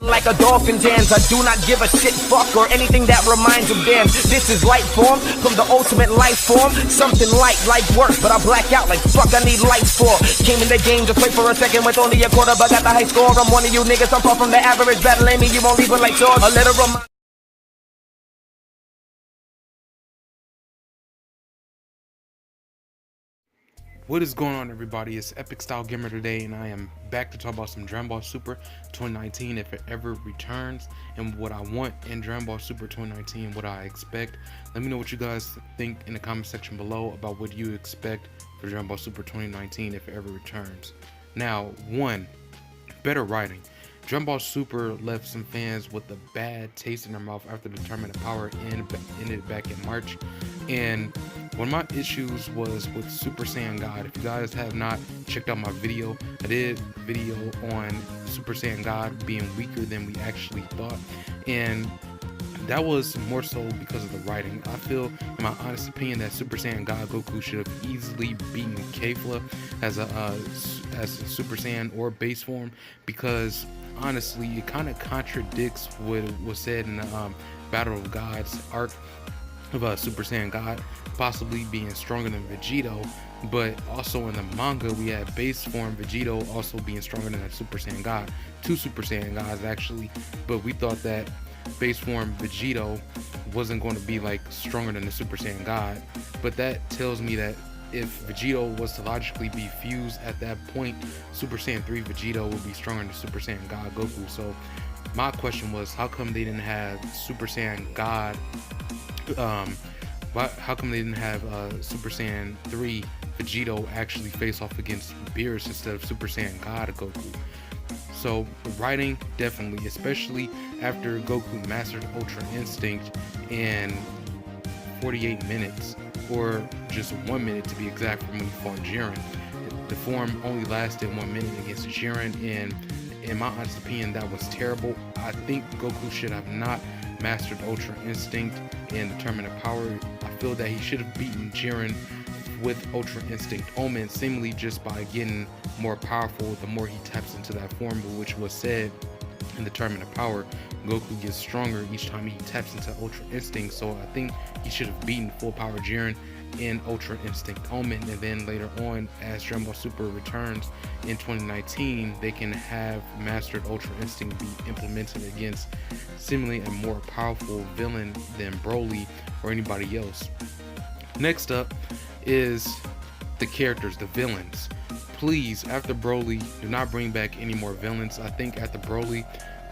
Like a dolphin dance, I do not give a shit, fuck, or anything that reminds of them. This is light form, from the ultimate life form. Something light, like work, but I black out like fuck I need lights for. Came in the game, just wait for a second with only a quarter, but got the high score. I'm one of you niggas, I'm far from the average. Battling me, you won't leave it like swords. A little reminder. What is going on, everybody? It's Epic Style Gamer today, and I am back to talk about some Dragon Ball Super 2019 if it ever returns, and what I want in Dragon Ball Super 2019, what I expect. Let me know what you guys think in the comment section below about what you expect for Dragon Ball Super 2019 if it ever returns. Now, one, better writing. Dragon Ball Super left some fans with a bad taste in their mouth after the Tournament of Power ended back in March, and one of my issues was with Super Saiyan God. If you guys have not checked out my video, I did a video on Super Saiyan God being weaker than we actually thought, and that was more so because of the writing. I feel, in my honest opinion, that Super Saiyan God Goku should have easily beaten Kefla as a Super Saiyan or base form, because honestly, it kind of contradicts what was said in the Battle of Gods arc of Super Saiyan God possibly being stronger than Vegito, but also in the manga we had base form Vegito also being stronger than a Super Saiyan God, two Super Saiyan Gods actually, but we thought that base form Vegito wasn't going to be like stronger than the Super Saiyan God. But that tells me that if Vegito was to logically be fused at that point, Super Saiyan 3 Vegito would be stronger than Super Saiyan God Goku. So my question was, how come they didn't have Super Saiyan God how come they didn't have Super Saiyan 3 Vegito actually face off against Beerus instead of Super Saiyan God Goku? So writing, definitely, especially after Goku mastered Ultra Instinct in 48 minutes, or just 1 minute to be exact, from when he fought Jiren. The form only lasted 1 minute against Jiren, and in my honest opinion, that was terrible. I think Goku should have not mastered Ultra Instinct in the Tournament of Power. I feel that he should have beaten Jiren with Ultra Instinct Omen, seemingly just by getting more powerful the more he taps into that form, which was said in the Tournament of Power. Goku gets stronger each time he taps into Ultra Instinct, so I think he should have beaten full power Jiren in Ultra Instinct Omen, and then later on, as Dragon Ball Super returns in 2019, they can have mastered Ultra Instinct be implemented against seemingly a more powerful villain than Broly or anybody else. Next up is the characters, the villains. Please, after Broly, do not bring back any more villains. I think after Broly,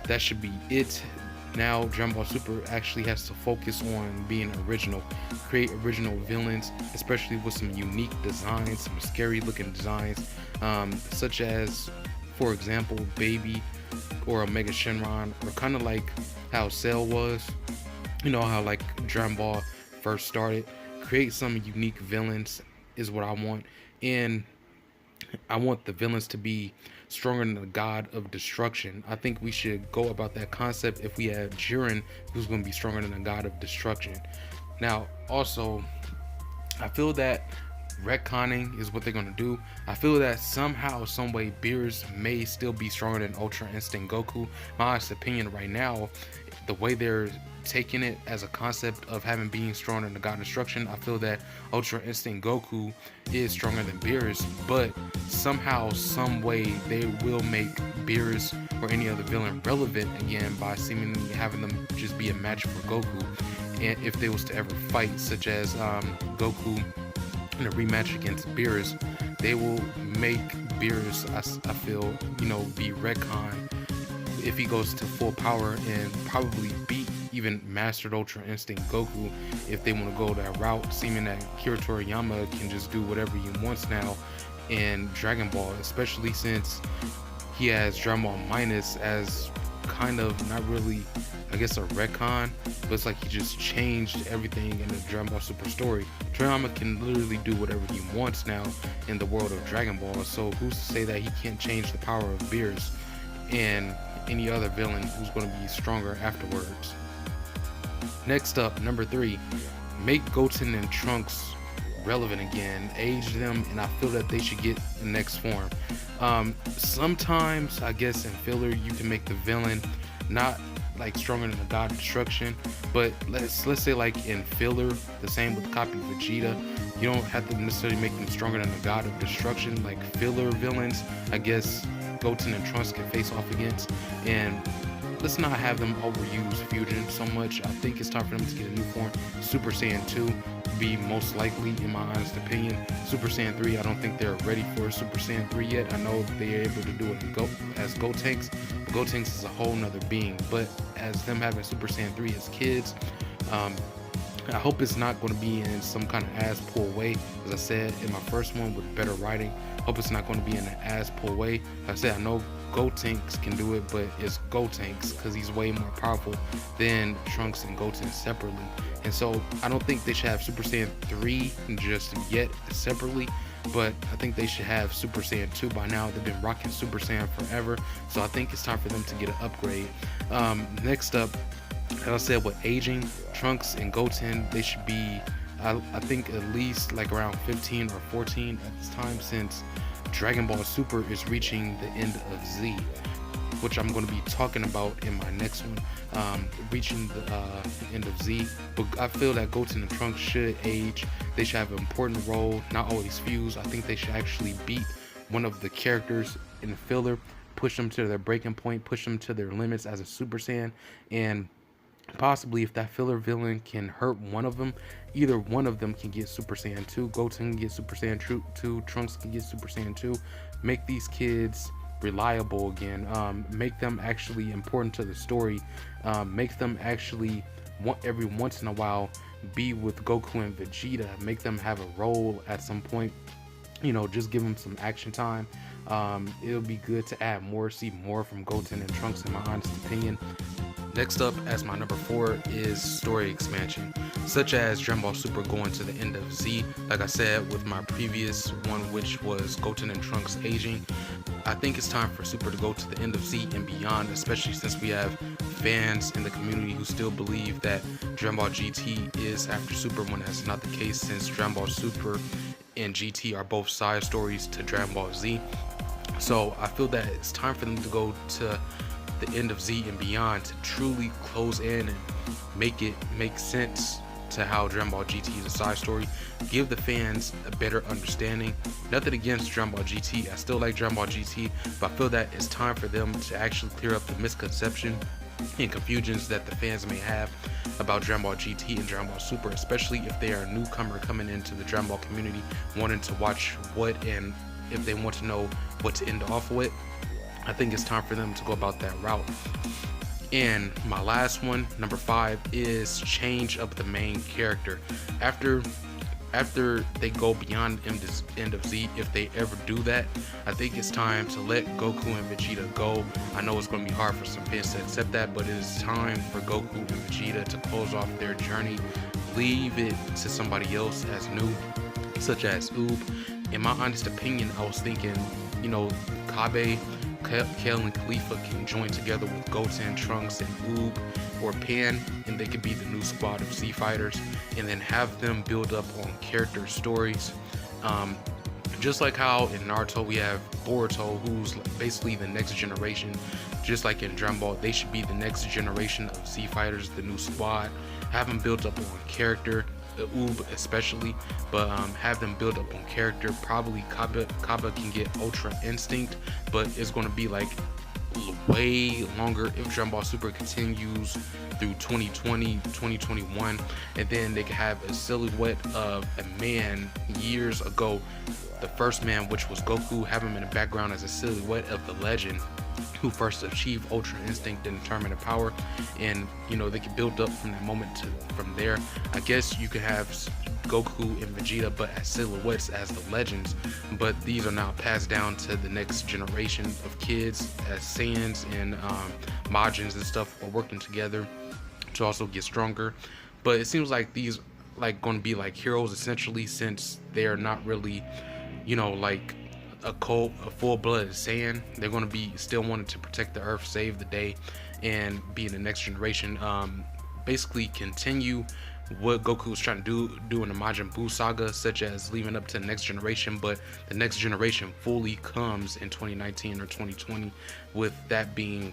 that should be it. Now Dragon Ball Super actually has to focus on being original, create original villains, especially with some unique designs, some scary looking designs, such as, for example, Baby or Omega Shenron, or kind of like how Cell was, you know, how like Dragon Ball first started. Create some unique villains is what I want, and I want the villains to be stronger than the God of Destruction. I think we should go about that concept if we have Jiren, who's going to be stronger than the God of Destruction. Now, also, I feel that retconning is what they're going to do. I feel that somehow, some way, Beerus may still be stronger than Ultra Instinct Goku. My honest opinion right now, the way they're taking it as a concept of having being stronger than the God of Destruction, I feel that Ultra Instinct Goku is stronger than Beerus, but somehow, some way, they will make Beerus or any other villain relevant again by seemingly having them just be a match for Goku. And if they was to ever fight, such as Goku in a rematch against Beerus, they will make Beerus, I feel, you know, be retcon if he goes to full power, and probably beat even mastered Ultra Instinct Goku if they want to go that route, seeming that Akira Toriyama can just do whatever he wants now in Dragon Ball, especially since he has Dragon Ball Minus as kind of not really, I guess, a retcon, but it's like he just changed everything in the Dragon Ball Super story. Toriyama can literally do whatever he wants now in the world of Dragon Ball, so who's to say that he can't change the power of Beerus and any other villain who's going to be stronger afterwards. Next up, number 3, make Goten and Trunks relevant again, age them, and I feel that they should get the next form. Sometimes, I guess, in filler, you can make the villain not like stronger than the god of destruction, but let's say like in filler, the same with copy Vegeta. You don't have to necessarily make them stronger than the god of destruction. Like filler villains, I guess Goten and Trunks can face off against, and let's not have them overuse fusion so much. I think it's time for them to get a new form. Super Saiyan 2 be most likely, in my honest opinion. Super Saiyan 3, I don't think they're ready for Super Saiyan 3 yet. I know they're able to do it as Gotenks, but Gotenks is a whole nother being. But as them having Super Saiyan 3 as kids, I hope it's not going to be in some kind of ass pull way. As I said in my first one with better writing, hope it's not going to be in an ass pull way. Like I said, I know Gotenks can do it, but it's Gotenks because he's way more powerful than Trunks and Goten separately. And so I don't think they should have Super Saiyan 3 just yet separately, but I think they should have Super Saiyan 2 by now. They've been rocking Super Saiyan forever, so I think it's time for them to get an upgrade. Next up, as I said, with aging, Trunks and Goten, they should be, I think, at least like around 15 or 14 at this time, since Dragon Ball Super is reaching the end of Z, which I'm going to be talking about in my next one, reaching the end of Z. But I feel that Goten and Trunks should age. They should have an important role, not always fuse. I think they should actually beat one of the characters in the filler, push them to their breaking point, push them to their limits as a Super Saiyan, and possibly if that filler villain can hurt one of them, either one of them can get Super Saiyan 2. Goten can get Super Saiyan 2, Trunks can get Super Saiyan 2. Make these kids reliable again, make them actually important to the story, make them actually every once in a while be with Goku and Vegeta, make them have a role at some point, you know, just give them some action time. It'll be good to add more, see more from Goten and Trunks, in my honest opinion. Next up, as my number 4, is story expansion, such as Dragon Ball Super going to the end of Z. Like I said with my previous one, which was Goten and Trunks aging, I think it's time for Super to go to the end of Z and beyond, especially since we have fans in the community who still believe that Dragon Ball GT is after Super, when that's not the case, since Dragon Ball Super and GT are both side stories to Dragon Ball Z. So I feel that it's time for them to go to the end of Z and beyond to truly close in and make it make sense to how Dragon Ball GT is a side story. Give the fans a better understanding. Nothing against Dragon Ball GT, I still like Dragon Ball GT, but I feel that it's time for them to actually clear up the misconception and confusions that the fans may have about Dragon Ball GT and Dragon Ball Super, especially if they are a newcomer coming into the Dragon Ball community, wanting to watch what, and if they want to know what to end off with. I think it's time for them to go about that route. And my last one, number 5, is change up the main character. After they go beyond end of Z, if they ever do that, I think it's time to let Goku and Vegeta go. I know it's going to be hard for some fans to accept that, but it is time for Goku and Vegeta to close off their journey. Leave it to somebody else as new, such as Oob. In my honest opinion, I was thinking, you know, Kabe, Kale and Khalifa can join together with Goten, Trunks, and Oob, or Pan, and they could be the new squad of Z Fighters, and then have them build up on character stories. Just like how in Naruto we have Boruto, who's basically the next generation. Just like in Dragon Ball, they should be the next generation of Z Fighters, the new squad. Have them built up on character, Oob especially, but have them build up on character. Probably Kaba can get Ultra Instinct, but it's going to be like way longer if Dragon Ball Super continues through 2020, 2021, and then they can have a silhouette of a man years ago, the first man, which was Goku, have him in the background as a silhouette of the legend who first achieved Ultra Instinct and Determinate Power, and you know, they can build up from that moment to from there. I guess you could have Goku and Vegeta but as silhouettes as the legends, but these are now passed down to the next generation of kids as Saiyans and Majins and stuff are working together to also get stronger. But it seems like these like going to be like heroes essentially, since they're not really, you know, like a full-blooded Saiyan. They're going to be still wanting to protect the earth, save the day, and be in the next generation. Basically continue what Goku was trying to do in the Majin Buu saga, such as leaving up to the next generation, but the next generation fully comes in 2019 or 2020, with that being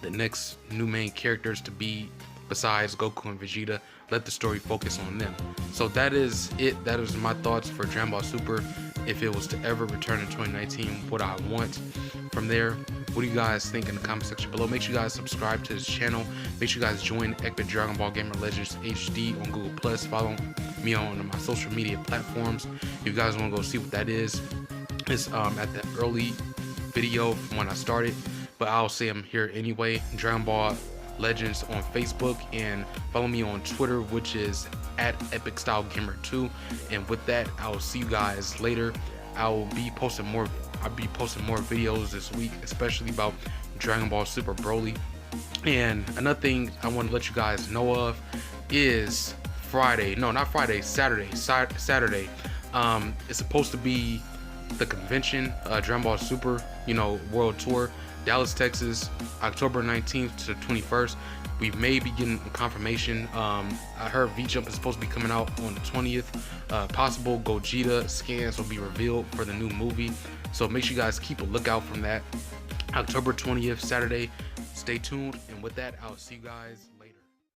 the next new main characters to be besides Goku and Vegeta. Let the story focus on them. So that is it. That is my thoughts for Dragon Ball Super. If it was to ever return in 2019, what I want from there. What do you guys think in the comment section below? Make sure you guys subscribe to this channel. Make sure you guys join Epic Dragon Ball Gamer Legends HD on Google Plus. Follow me on my social media platforms. If you guys want to go see what that is, it's at the early video from when I started, but I'll say I'm here anyway. Dragon Ball Legends on Facebook, and follow me on Twitter, which is at Epic Style Gamer 2. And with that, I'll see you guys later. I'll be posting more videos this week, especially about Dragon Ball Super Broly. And another thing I want to let you guys know of is Saturday. It's supposed to be the convention, Dragon Ball Super, World Tour, Dallas, Texas, October 19th to 21st. We may be getting confirmation. I heard V-Jump is supposed to be coming out on the 20th. Possible Gogeta scans will be revealed for the new movie. So make sure you guys keep a lookout from that. October 20th, Saturday. Stay tuned. And with that, I'll see you guys later.